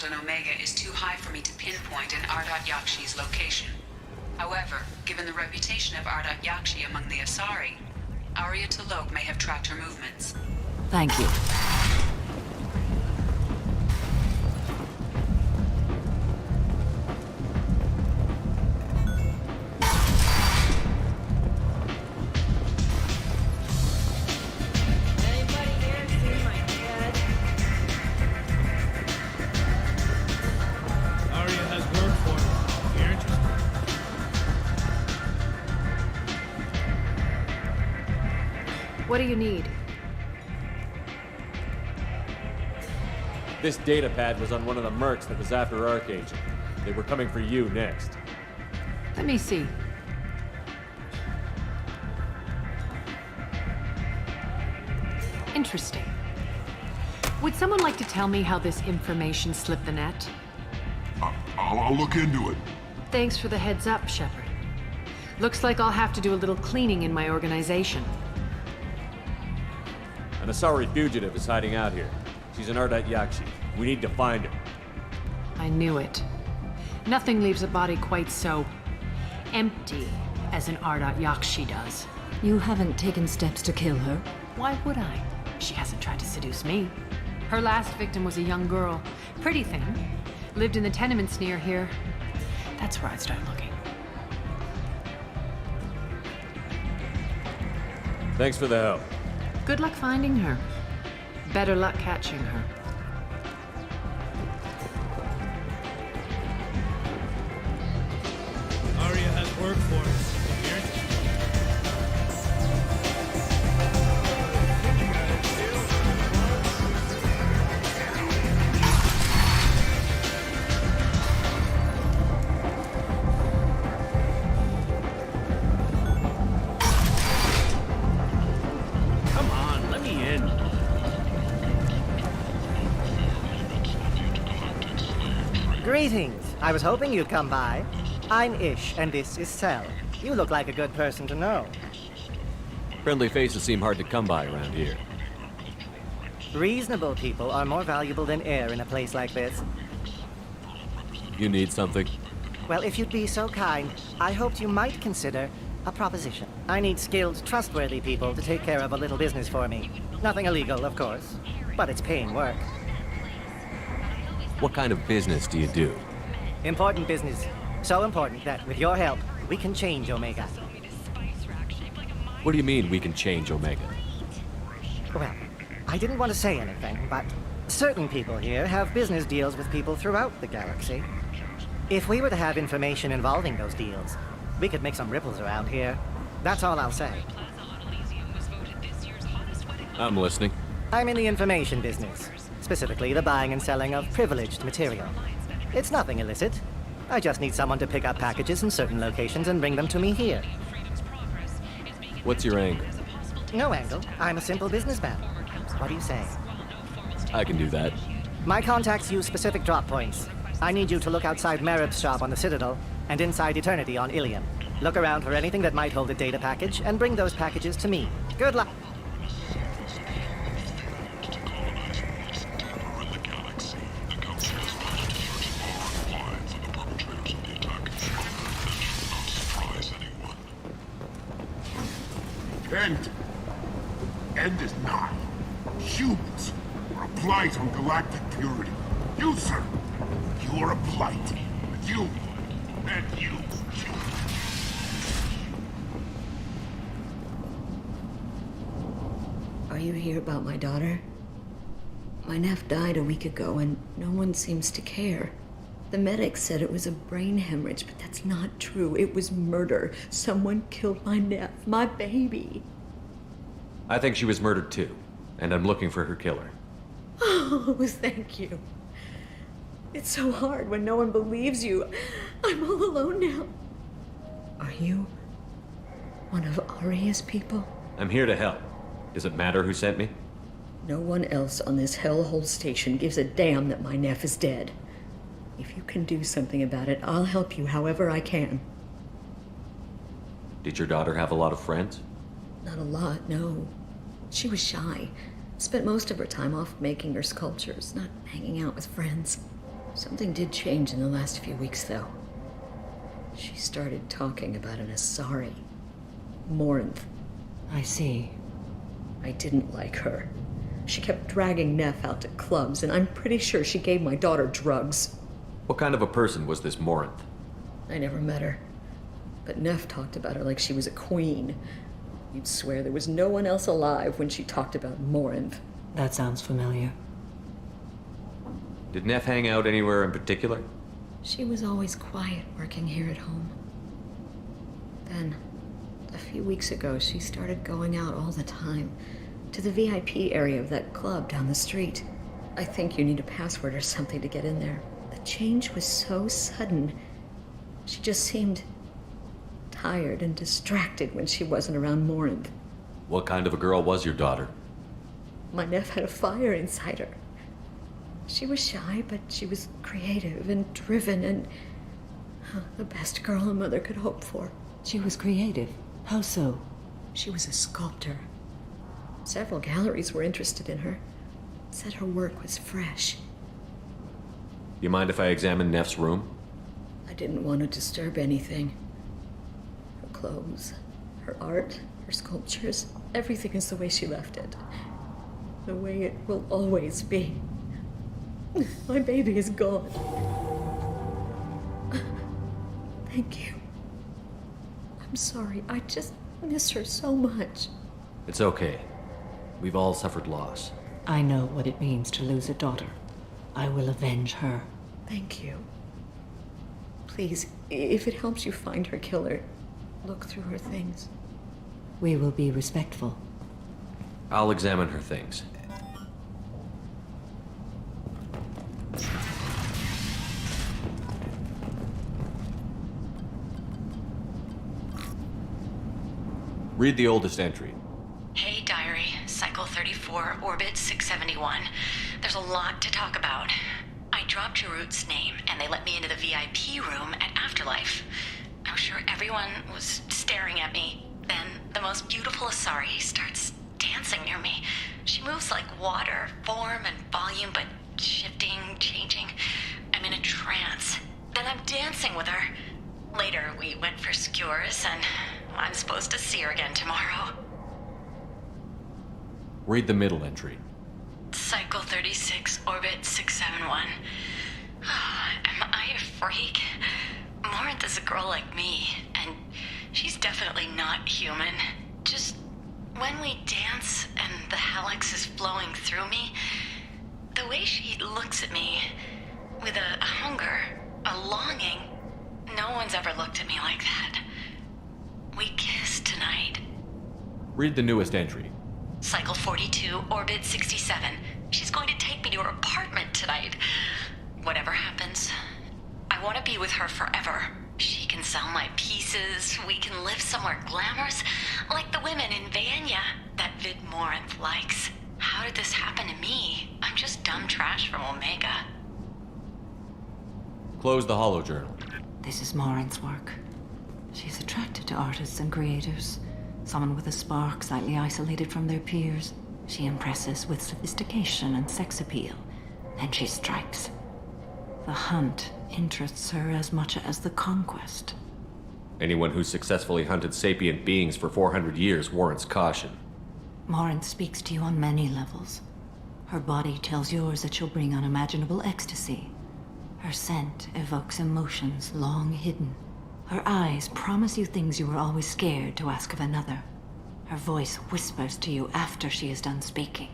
On Omega is too high for me to pinpoint an ARDAT-YAKSHI's location. However, given the reputation of ARDAT-YAKSHI among the Asari, Aria T'Loak may have tracked her movements. Thank you. What do you need? This data pad was on one of the mercs that was after Archangel. They were coming for you next. Let me see. Interesting. Would someone like to tell me how this information slipped the net? I'll look into it. Thanks for the heads up, Shepard. Looks like I'll have to do a little cleaning in my organization. An Asari fugitive is hiding out here. She's an ARDAT-YAKSHI. We need to find her. I knew it. Nothing leaves a body quite so empty as an ARDAT-YAKSHI does. You haven't taken steps to kill her? Why would I? She hasn't tried to seduce me. Her last victim was a young girl. Pretty thing. Lived in the tenements near here. That's where I'd start looking. Thanks for the help. Good luck finding her. Better luck catching her. Aria has work for us. Greetings. I was hoping you'd come by. I'm Ish, and this is Cell. You look like a good person to know. Friendly faces seem hard to come by around here. Reasonable people are more valuable than air in a place like this. You need something? Well, if you'd be so kind, I hoped you might consider a proposition. I need skilled, trustworthy people to take care of a little business for me. Nothing illegal, of course, but it's paying work. What kind of business do you do? Important business. So important that, with your help, we can change Omega. What do you mean we can change Omega? Well, I didn't want to say anything, but certain people here have business deals with people throughout the galaxy. If we were to have information involving those deals, we could make some ripples around here. That's all I'll say. I'm listening. I'm in the information business. Specifically, the buying and selling of privileged material. It's nothing illicit, I just need someone to pick up packages in certain locations and bring them to me here. What's your angle? No angle. I'm a simple businessman. What do you say? I can do that. My contacts use specific drop points. I need you to look outside Merib's shop on the Citadel and inside Eternity on Ilium. Look around for anything that might hold a data package and bring those packages to me. Good luck. End is not. Humans are a blight on galactic purity. You, sir, you are a blight. You, and you. Are you here about my daughter? My nephew died a week ago and no one seems to care. The medics said it was a brain hemorrhage, but that's not true. It was murder. Someone killed my nephew, my baby. I think she was murdered too, and I'm looking for her killer. Oh, thank you. It's so hard when no one believes you. I'm all alone now. Are you one of Aria's people? I'm here to help. Does it matter who sent me? No one else on this hellhole station gives a damn that my nephew is dead. If you can do something about it, I'll help you however I can. Did your daughter have a lot of friends? Not a lot, no. She was shy. Spent most of her time off making her sculptures, not hanging out with friends. Something did change in the last few weeks, though. She started talking about an Asari. Morinth. I see. I didn't like her. She kept dragging Neff out to clubs, and I'm pretty sure she gave my daughter drugs. What kind of a person was this Morinth? I never met her. But Neff talked about her like she was a queen. You'd swear there was no one else alive when she talked about Morinth. That sounds familiar. Did Neff hang out anywhere in particular? She was always quiet working here at home. Then, a few weeks ago, she started going out all the time to the VIP area of that club down the street. I think you need a password or something to get in there. The change was so sudden. She just seemed tired and distracted when she wasn't around Morinth. What kind of a girl was your daughter? My nephew had a fire inside her. She was shy, but she was creative and driven and the best girl a mother could hope for. She was creative. How so? She was a sculptor. Several galleries were interested in her. Said her work was fresh. You mind if I examine Neff's room? I didn't want to disturb anything. Her clothes, her art, her sculptures, everything is the way she left it. The way it will always be. My baby is gone. Thank you. I'm sorry, I just miss her so much. It's okay. We've all suffered loss. I know what it means to lose a daughter. I will avenge her. Thank you. Please, if it helps you find her killer, look through her things. We will be respectful. I'll examine her things. Read the oldest entry. Hey, Diary. Cycle 34, Orbit 671. There's a lot to talk about. I dropped Jarut's name, and they let me into the VIP room at Afterlife. I'm sure everyone was staring at me. Then the most beautiful Asari starts dancing near me. She moves like water, form and volume, but shifting, changing. I'm in a trance. Then I'm dancing with her. Later, we went for skewers, and I'm supposed to see her again tomorrow. Read the middle entry. Cycle 36, Orbit 671. Am I a freak? Morinth is a girl like me, and she's definitely not human. Just when we dance and the helix is flowing through me, the way she looks at me with a hunger, a longing, no one's ever looked at me like that. We kissed tonight. Read the newest entry. Cycle 42, Orbit 67. She's going to take me to her apartment tonight. Whatever happens, I I want to be with her forever. She can sell my pieces. We can live somewhere glamorous, like the women in Vanya that Vid Morinth likes. How did this happen to me? I'm just dumb trash from Omega. Close the holojournal. This is Morinth's work. She's attracted to artists and creators. Someone with a spark, slightly isolated from their peers. She impresses with sophistication and sex appeal. Then she strikes. The hunt interests her as much as the conquest. Anyone who's successfully hunted sapient beings for 400 years warrants caution. Morinth speaks to you on many levels. Her body tells yours that she'll bring unimaginable ecstasy. Her scent evokes emotions long hidden. Her eyes promise you things you were always scared to ask of another. Her voice whispers to you after she is done speaking.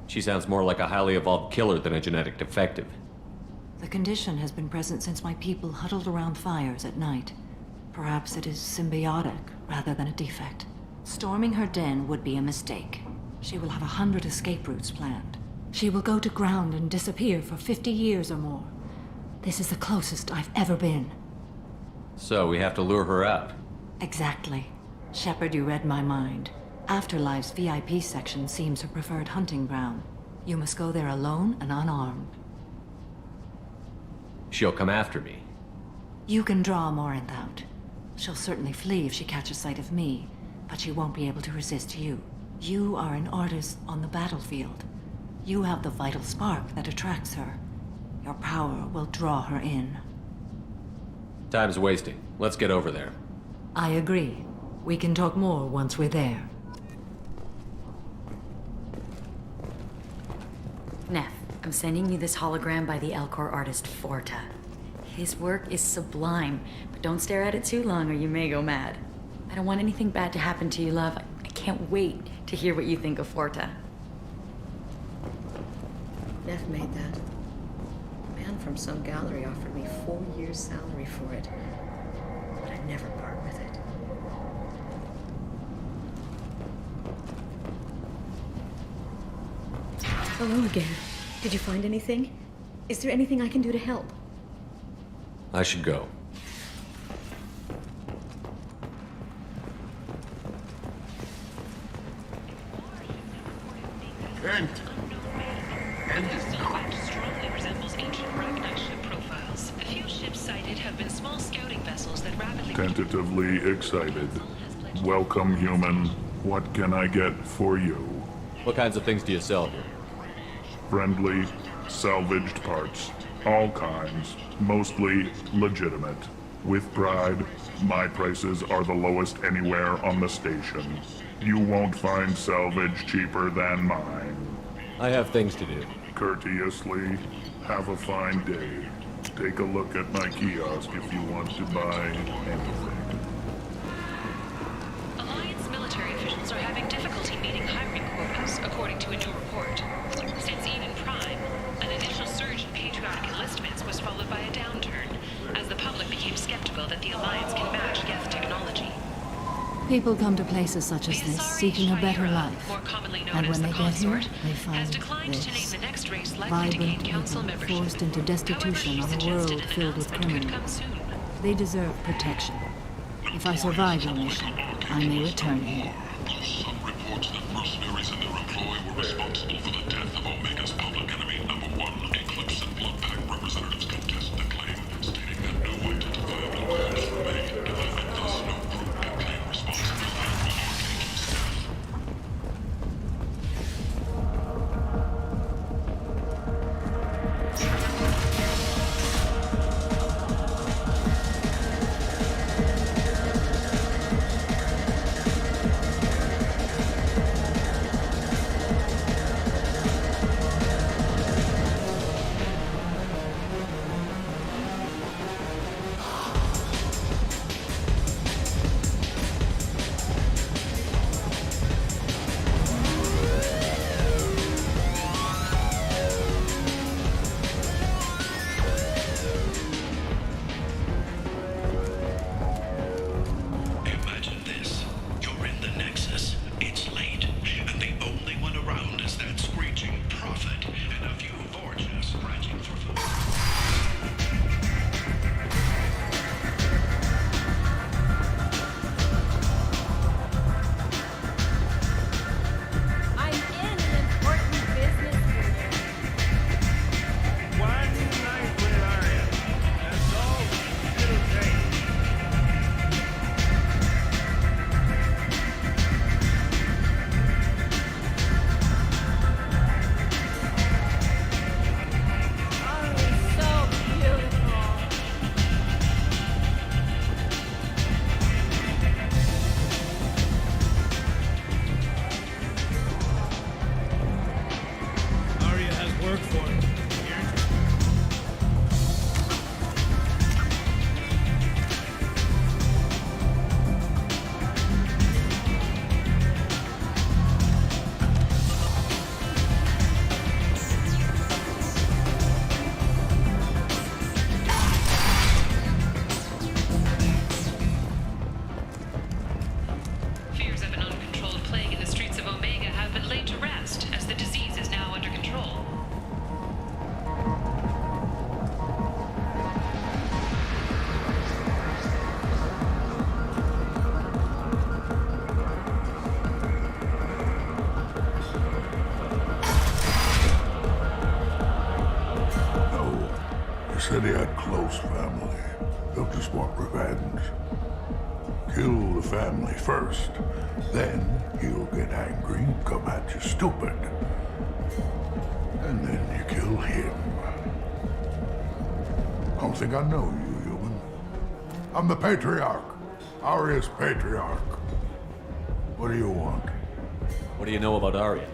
She sounds more like a highly evolved killer than a genetic defective. The condition has been present since my people huddled around fires at night. Perhaps it is symbiotic rather than a defect. Storming her den would be a mistake. She will have 100 escape routes planned. She will go to ground and disappear for 50 years or more. This is the closest I've ever been. So we have to lure her out. Exactly. Shepard, you read my mind. Afterlife's VIP section seems her preferred hunting ground. You must go there alone and unarmed. She'll come after me. You can draw Morinth out. She'll certainly flee if she catches sight of me, but she won't be able to resist you. You are an artist on the battlefield. You have the vital spark that attracts her. Your power will draw her in. Time's wasting. Let's get over there. I agree. We can talk more once we're there. Neff, I'm sending you this hologram by the Elcor artist Forta. His work is sublime, but don't stare at it too long or you may go mad. I don't want anything bad to happen to you, love. I can't wait to hear what you think of Forta. Neff made that. A man from some gallery offered me 4 years' salary for it, but I'd never part with it. Hello again. Did you find anything? Is there anything I can do to help? I should go. End is not. Strongly resembles ancient Ragnite ship profiles. The few ships sighted have been small scouting vessels that rapidly... Tentatively excited. Welcome, human. What can I get for you? What kinds of things do you sell here? Friendly, salvaged parts. All kinds. Mostly legitimate. With pride, my prices are the lowest anywhere on the station. You won't find salvage cheaper than mine. I have things to do. Courteously, have a fine day. Take a look at my kiosk if you want to buy anything. Alliance military officials are having difficulty meeting hiring quotas, according to a new report. Since Eden Prime, an initial surge in patriotic enlistments was followed by a downturn, as the public became skeptical that the Alliance can match Geth technology. People come to places such as this seeking a better life. More commonly known And as when the they get here, Consort, they has find declined to name this. the next race likely to gain Vibrant council people membership. forced into destitution However, on she a world suggested an filled with announcement could criminals. come soon. They deserve protection. If I survive your mission, I may return here. Some reports that mercenaries and their employ were responsible for the death of Omega's public enemy #1. Eclipse and Bloodpack representatives contest the claim, stating that no identifiable evidence remained, and thus no group can claim responsibility for Arcane's death. said he had close family. They'll just want revenge. Kill the family first, then he'll get angry and come at you stupid. And then you kill him. I don't think I know you, human. I'm the Patriarch. Aorus Patriarch. What do you want? What do you know about Arya?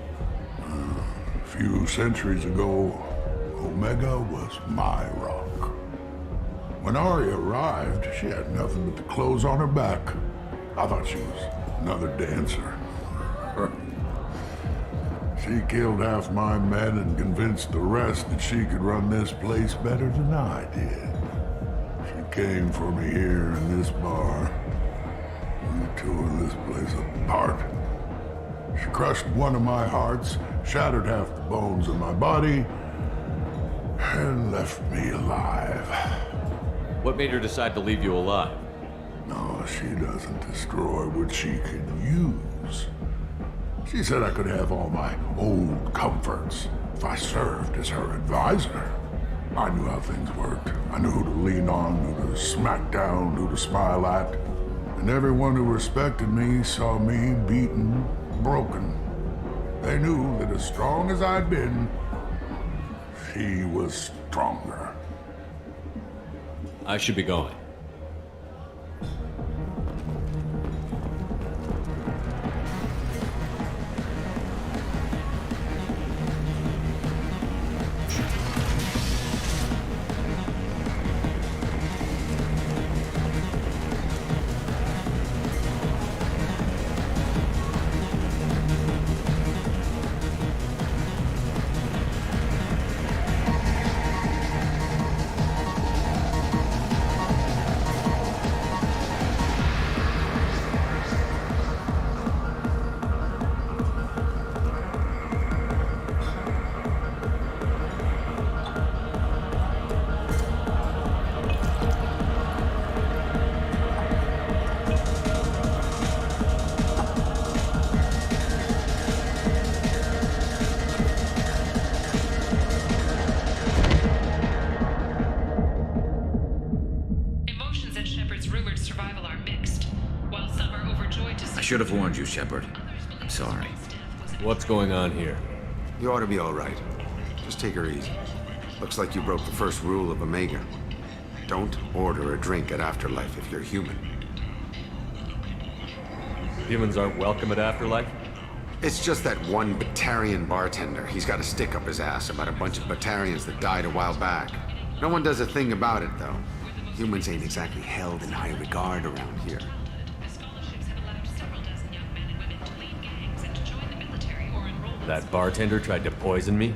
A few centuries ago, Omega was my rock. When Arya arrived, she had nothing but the clothes on her back. I thought she was another dancer. She killed half my men and convinced the rest that she could run this place better than I did. She came for me here in this bar. We tore this place apart. She crushed one of my hearts, shattered half the bones in my body, and left me alive. What made her decide to leave you alive? No, she doesn't destroy what she can use. She said I could have all my old comforts if I served as her advisor. I knew how things worked. I knew who to lean on, who to smack down, who to smile at. And everyone who respected me saw me beaten, broken. They knew that as strong as I'd been, she was stronger. I should be going. I should have warned you, Shepard. I'm sorry. What's going on here? You ought to be all right. Just take her easy. Looks like you broke the first rule of Omega. Don't order a drink at Afterlife if you're human. Humans aren't welcome at Afterlife? It's just that one Batarian bartender. He's got a stick up his ass about a bunch of Batarians that died a while back. No one does a thing about it, though. Humans ain't exactly held in high regard around here. That bartender tried to poison me?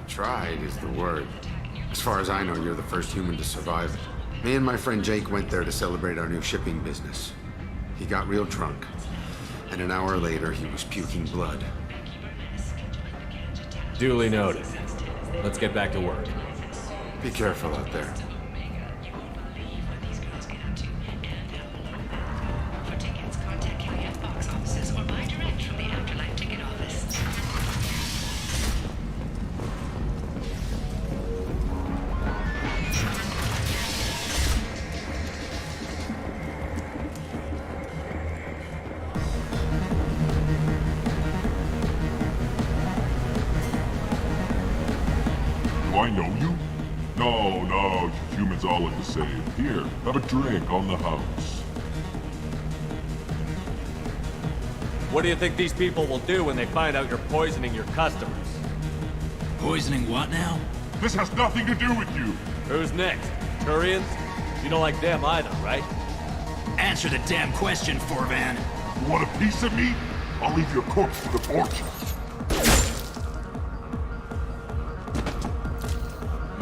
Tried is the word. As far as I know, you're the first human to survive it. Me and my friend Jake went there to celebrate our new shipping business. He got real drunk, and an hour later he was puking blood. Duly noted. Let's get back to work. Be careful out there. Do I know you? No, you humans all look the same. Here, have a drink on the house. What do you think these people will do when they find out you're poisoning your customers? Poisoning what now? This has nothing to do with you. Who's next? Turians? You don't like them either, right? Answer the damn question, Forvan. You want a piece of me? I'll leave your corpse for the fortune.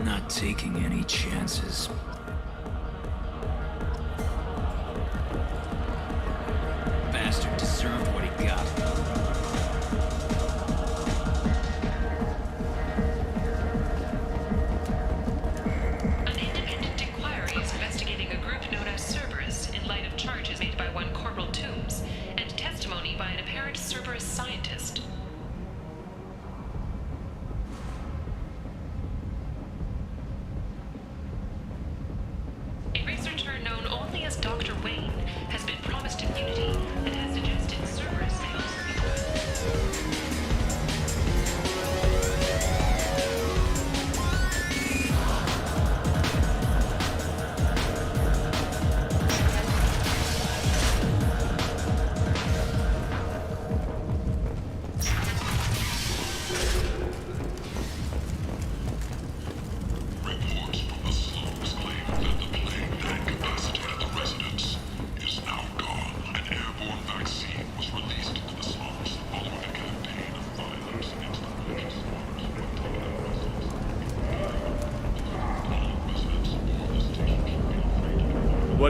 Not taking any chances. Bastard deserved what he got. An independent inquiry is investigating a group known as Cerberus in light of charges made by one Corporal Toombs and testimony by an apparent Cerberus scientist.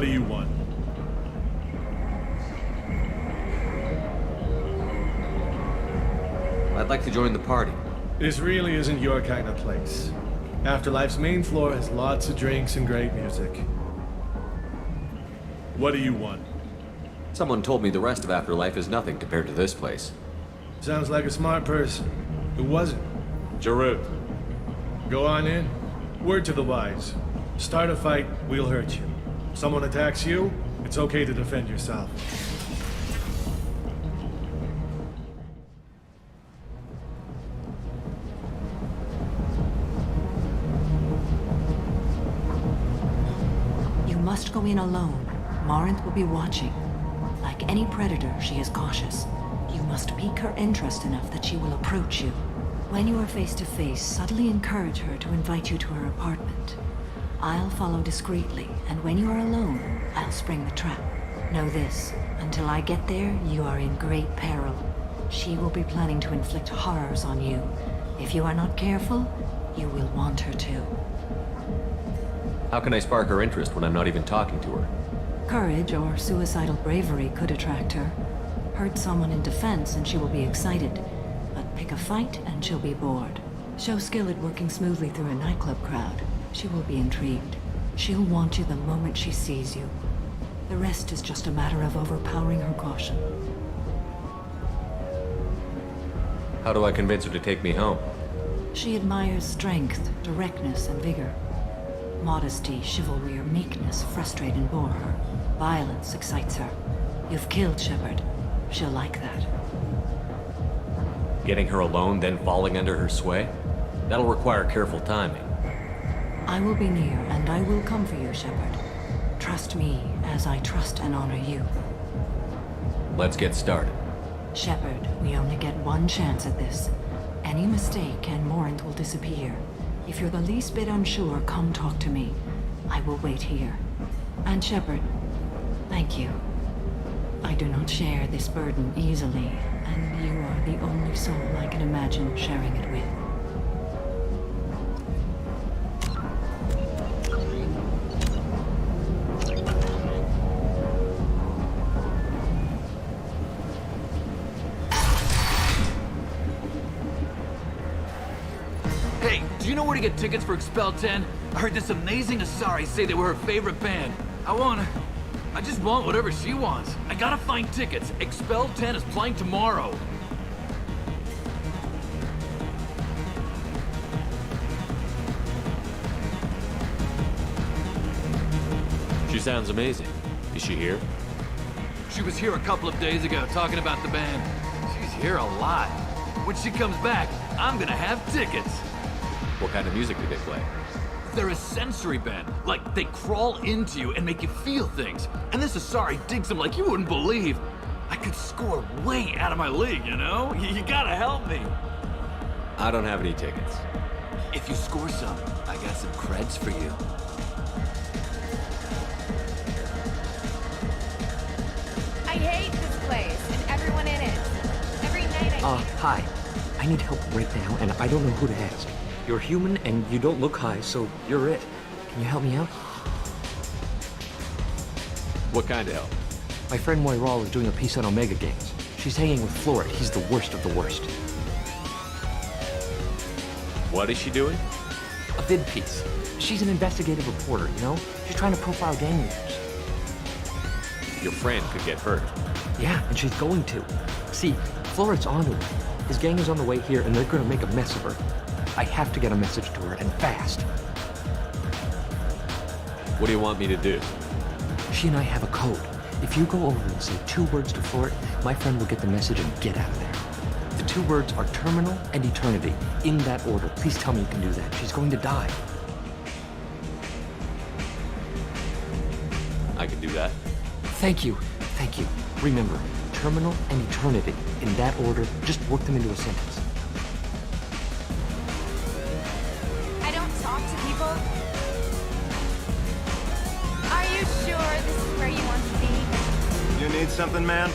What do you want? I'd like to join the party. This really isn't your kind of place. Afterlife's main floor has lots of drinks and great music. What do you want? Someone told me the rest of Afterlife is nothing compared to this place. Sounds like a smart person. Who was it? Jarut. Go on in. Word to the wise. Start a fight, we'll hurt you. Someone attacks you, it's okay to defend yourself. You must go in alone. Morinth will be watching. Like any predator, she is cautious. You must pique her interest enough that she will approach you. When you are face to face, subtly encourage her to invite you to her apartment. I'll follow discreetly, and when you are alone, I'll spring the trap. Know this, until I get there, you are in great peril. She will be planning to inflict horrors on you. If you are not careful, you will want her to. How can I spark her interest when I'm not even talking to her? Courage or suicidal bravery could attract her. Hurt someone in defense and she will be excited. But pick a fight and she'll be bored. Show skill at working smoothly through a nightclub crowd. She will be intrigued. She'll want you the moment she sees you. The rest is just a matter of overpowering her caution. How do I convince her to take me home? She admires strength, directness, and vigor. Modesty, chivalry, or meekness frustrate and bore her. Violence excites her. You've killed Shepard. She'll like that. Getting her alone, then falling under her sway? That'll require careful timing. I will be near, and I will come for you, Shepard. Trust me, as I trust and honor you. Let's get started. Shepard, we only get one chance at this. Any mistake and Morinth will disappear. If you're the least bit unsure, come talk to me. I will wait here. And Shepard, thank you. I do not share this burden easily, and you are the only soul I can imagine sharing it with. Hey, do you know where to get tickets for Expel 10? I heard this amazing Asari say they were her favorite band. I just want whatever she wants. I gotta find tickets. Expel 10 is playing tomorrow. She sounds amazing. Is she here? She was here a couple of days ago talking about the band. She's here a lot. When she comes back, I'm gonna have tickets. What kind of music do they play? They're a sensory band. Like, they crawl into you and make you feel things. And this Asari digs them like you wouldn't believe. I could score way out of my league, you know? You gotta help me. I don't have any tickets. If you score some, I got some creds for you. I hate this place and everyone in it. Every night I Hi. I need help right now, and I don't know who to ask. You're human, and you don't look high, so you're it. Can you help me out? What kind of help? My friend Moiral is doing a piece on Omega Games. She's hanging with Florid. He's the worst of the worst. What is she doing? A vid piece. She's an investigative reporter, you know? She's trying to profile gang leaders. Your friend could get hurt. Yeah, and she's going to. See, Florid's onto her. His gang is on the way here, and they're gonna make a mess of her. I have to get a message to her, and fast. What do you want me to do? She and I have a code. If you go over and say 2 words to Florid, my friend will get the message and get out of there. The 2 words are terminal and eternity, in that order. Please tell me you can do that. She's going to die. I can do that. Thank you. Thank you. Remember, terminal and eternity, in that order. Just work them into a sentence. I don't talk to people. Are you sure this is where you want to be? You need something, man?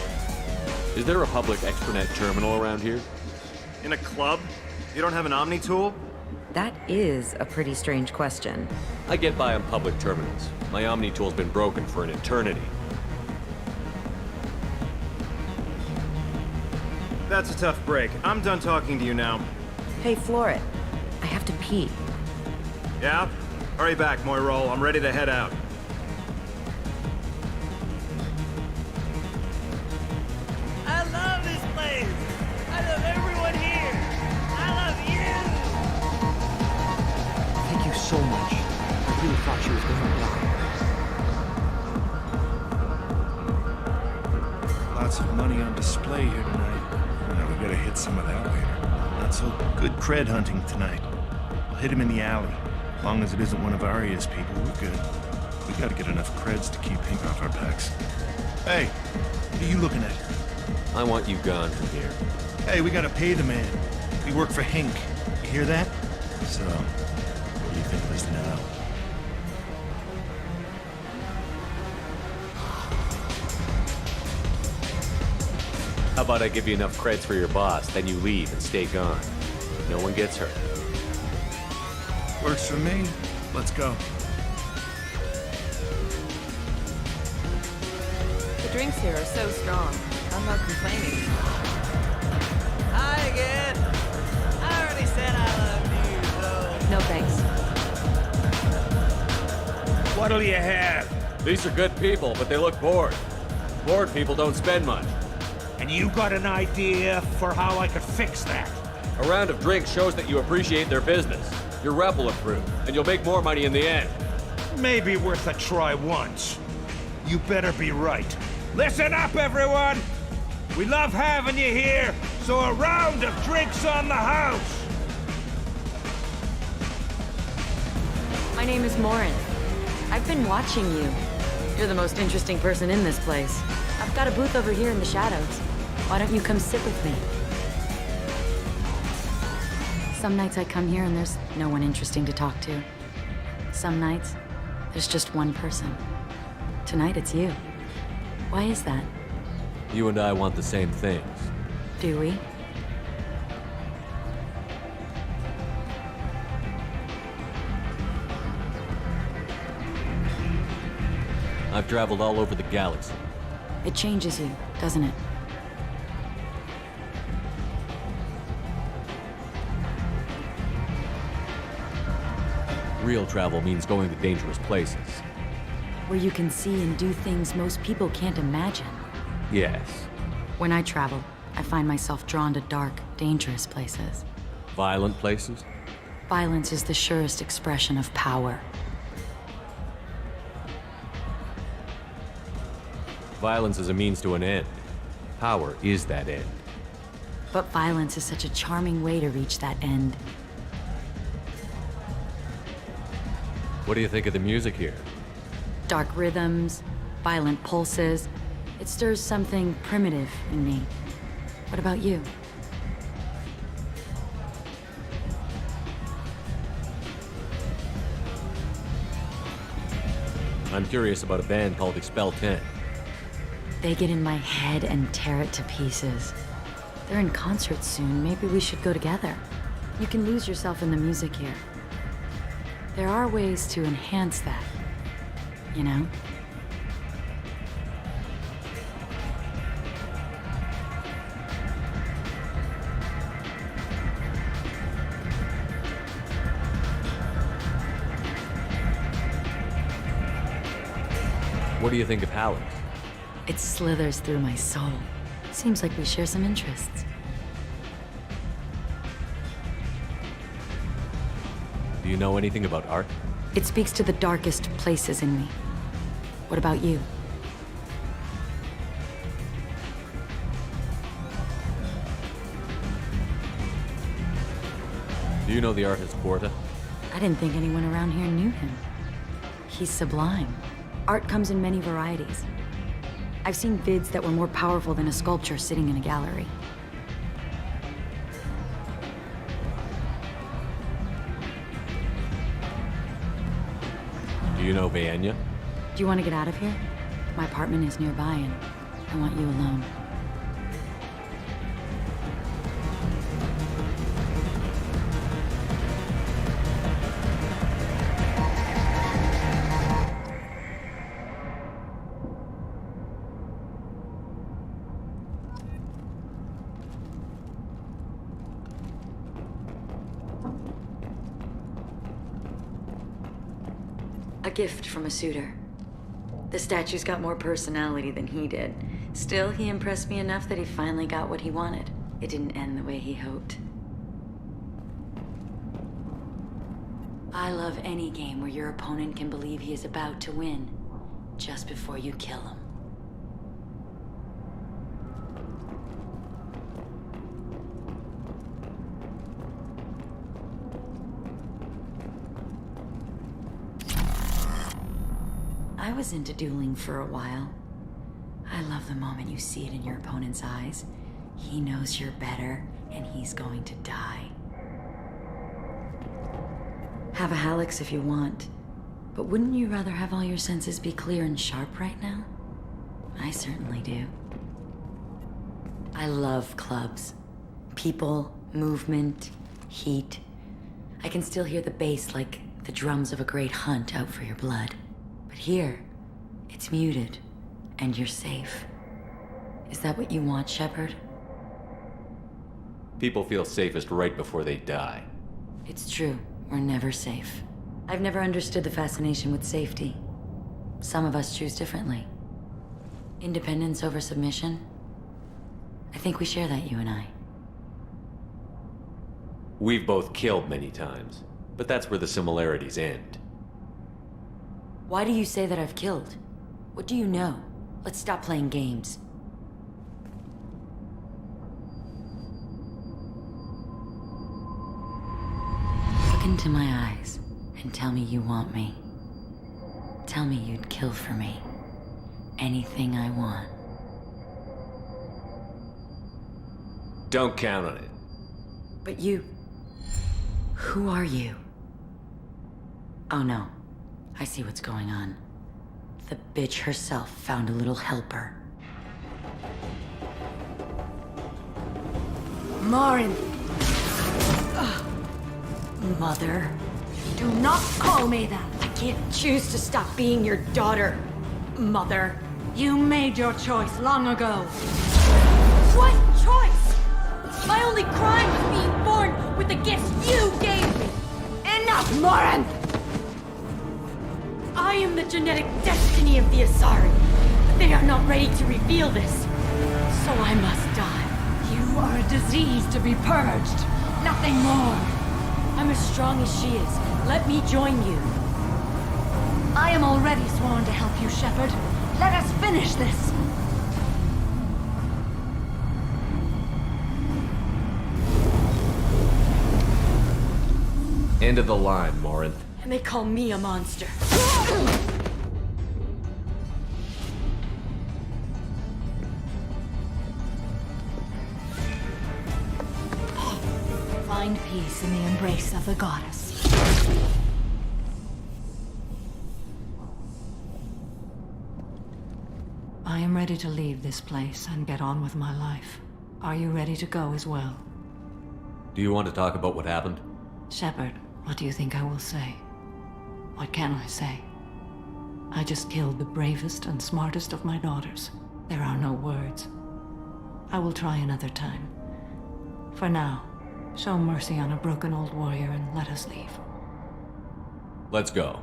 Is there a public extranet terminal around here? In a club? You don't have an Omni tool? That is a pretty strange question. I get by on public terminals. My Omni tool's been broken for an eternity. That's a tough break. I'm done talking to you now. Hey, Floret. I have to pee. Yeah? Hurry back, Moirol. I'm ready to head out. I love this place! I love everyone here! I love you! Thank you so much. I really thought she was going to die. Lots of money on display here tonight. Now we gotta hit some of that later. Not so good cred hunting tonight. I'll hit him in the alley. As long as it isn't one of Arya's people, we're good. We gotta get enough creds to keep Pink off our backs. Hey, what are you looking at? I want you gone from here. Hey, we gotta pay the man. We work for Hink. You hear that? So, what do you think of us now? How about I give you enough creds for your boss, then you leave and stay gone. No one gets hurt. Works for me. Let's go. The drinks here are so strong. I'm not complaining. Hi again. I already said I loved you, though. No thanks. What'll you have? These are good people, but they look bored. Bored people don't spend much. And you got an idea for how I could fix that? A round of drinks shows that you appreciate their business. Your rep will improve, and you'll make more money in the end. Maybe worth a try once. You better be right. Listen up, everyone! We love having you here, so a round of drinks on the house! My name is Morin. I've been watching you. You're the most interesting person in this place. I've got a booth over here in the shadows. Why don't you come sit with me? Some nights I come here and there's no one interesting to talk to. Some nights, there's just one person. Tonight it's you. Why is that? You and I want the same things. Do we? I've traveled all over the galaxy. It changes you, doesn't it? Real travel means going to dangerous places. Where you can see and do things most people can't imagine. Yes. When I travel, I find myself drawn to dark, dangerous places. Violent places? Violence is the surest expression of power. Violence is a means to an end. Power is that end. But violence is such a charming way to reach that end. What do you think of the music here? Dark rhythms, violent pulses. It stirs something primitive in me. What about you? I'm curious about a band called Expel 10. They get in my head and tear it to pieces. They're in concert soon. Maybe we should go together. You can lose yourself in the music here. There are ways to enhance that, you know? What do you think of Halleck? It slithers through my soul. Seems like we share some interests. Do you know anything about art? It speaks to the darkest places in me. What about you? Do you know the artist Porta? I didn't think anyone around here knew him. He's sublime. Art comes in many varieties. I've seen vids that were more powerful than a sculpture sitting in a gallery. Do you know Vienna? Do you want to get out of here? My apartment is nearby and I want you alone. A gift from a suitor. The statue's got more personality than he did. Still, he impressed me enough that he finally got what he wanted. It didn't end the way he hoped. I love any game where your opponent can believe he is about to win, just before you kill him. I was into dueling for a while. I love the moment you see it in your opponent's eyes. He knows you're better, and he's going to die. Have a Hallex if you want, but wouldn't you rather have all your senses be clear and sharp right now? I certainly do. I love clubs. People, movement, heat. I can still hear the bass like the drums of a great hunt out for your blood. But here, it's muted, and you're safe. Is that what you want, Shepard? People feel safest right before they die. It's true. We're never safe. I've never understood the fascination with safety. Some of us choose differently. Independence over submission? I think we share that, you and I. We've both killed many times, but that's where the similarities end. Why do you say that I've killed? What do you know? Let's stop playing games. Look into my eyes and tell me you want me. Tell me you'd kill for me. Anything I want. Don't count on it. But you... Who are you? Oh no. I see what's going on. The bitch herself found a little helper. Marin! Mother. Do not call me that! I can't choose to stop being your daughter. Mother. You made your choice long ago. What choice? My only crime was being born with the gifts you gave me. Enough, Marin! I am the genetic destiny of the Asari. But they are not ready to reveal this. So I must die. You are a disease to be purged. Nothing more. I'm as strong as she is. Let me join you. I am already sworn to help you, Shepard. Let us finish this. End of the line, Morinth. And they call me a monster. Find peace in the embrace of the goddess. I am ready to leave this place and get on with my life. Are you ready to go as well? Do you want to talk about what happened? Shepard, what do you think I will say? What can I say? I just killed the bravest and smartest of my daughters. There are no words. I will try another time. For now, show mercy on a broken old warrior and let us leave. Let's go.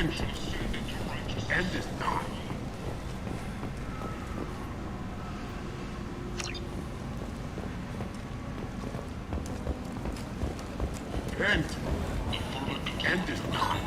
End. End is not. End. End is not.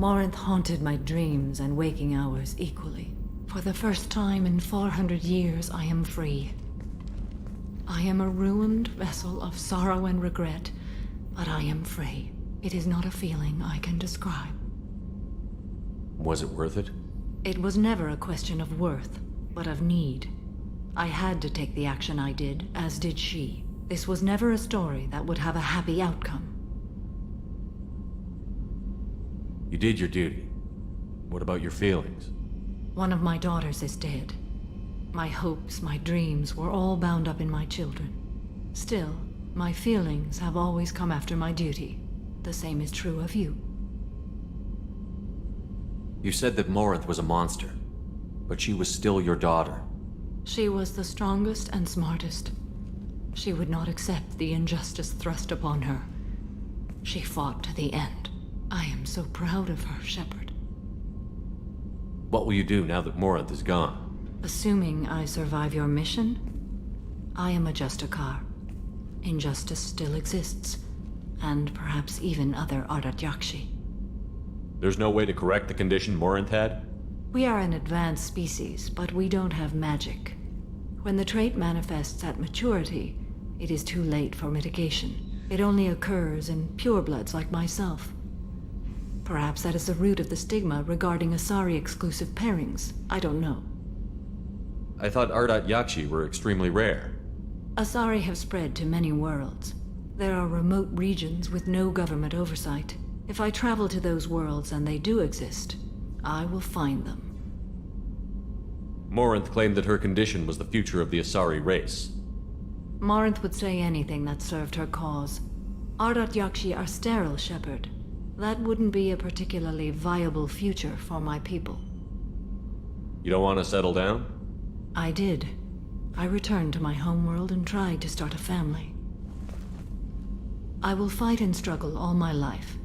Morinth haunted my dreams and waking hours equally. For the first time in 400 years, I am free. I am a ruined vessel of sorrow and regret, but I am free. It is not a feeling I can describe. Was it worth it? It was never a question of worth, but of need. I had to take the action I did, as did she. This was never a story that would have a happy outcome. You did your duty. What about your feelings? One of my daughters is dead. My hopes, my dreams were all bound up in my children. Still, my feelings have always come after my duty. The same is true of you. You said that Morinth was a monster, but she was still your daughter. She was the strongest and smartest. She would not accept the injustice thrust upon her. She fought to the end. I am so proud of her, Shepard. What will you do now that Morinth is gone? Assuming I survive your mission, I am a Justicar. Injustice still exists, and perhaps even other ARDAT-YAKSHI. There's no way to correct the condition Morinth had? We are an advanced species, but we don't have magic. When the trait manifests at maturity, it is too late for mitigation. It only occurs in purebloods like myself. Perhaps that is the root of the stigma regarding Asari-exclusive pairings. I don't know. I thought ARDAT-YAKSHI were extremely rare. Asari have spread to many worlds. There are remote regions with no government oversight. If I travel to those worlds and they do exist, I will find them. Morinth claimed that her condition was the future of the Asari race. Morinth would say anything that served her cause. ARDAT-YAKSHI are sterile, Shepard. That wouldn't be a particularly viable future for my people. You don't want to settle down? I did. I returned to my homeworld and tried to start a family. I will fight and struggle all my life.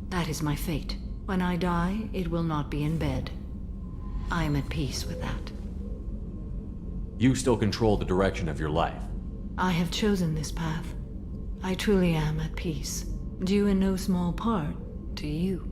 That is my fate. When I die, it will not be in bed. I am at peace with that. You still control the direction of your life. I have chosen this path. I truly am at peace, due in no small part to you.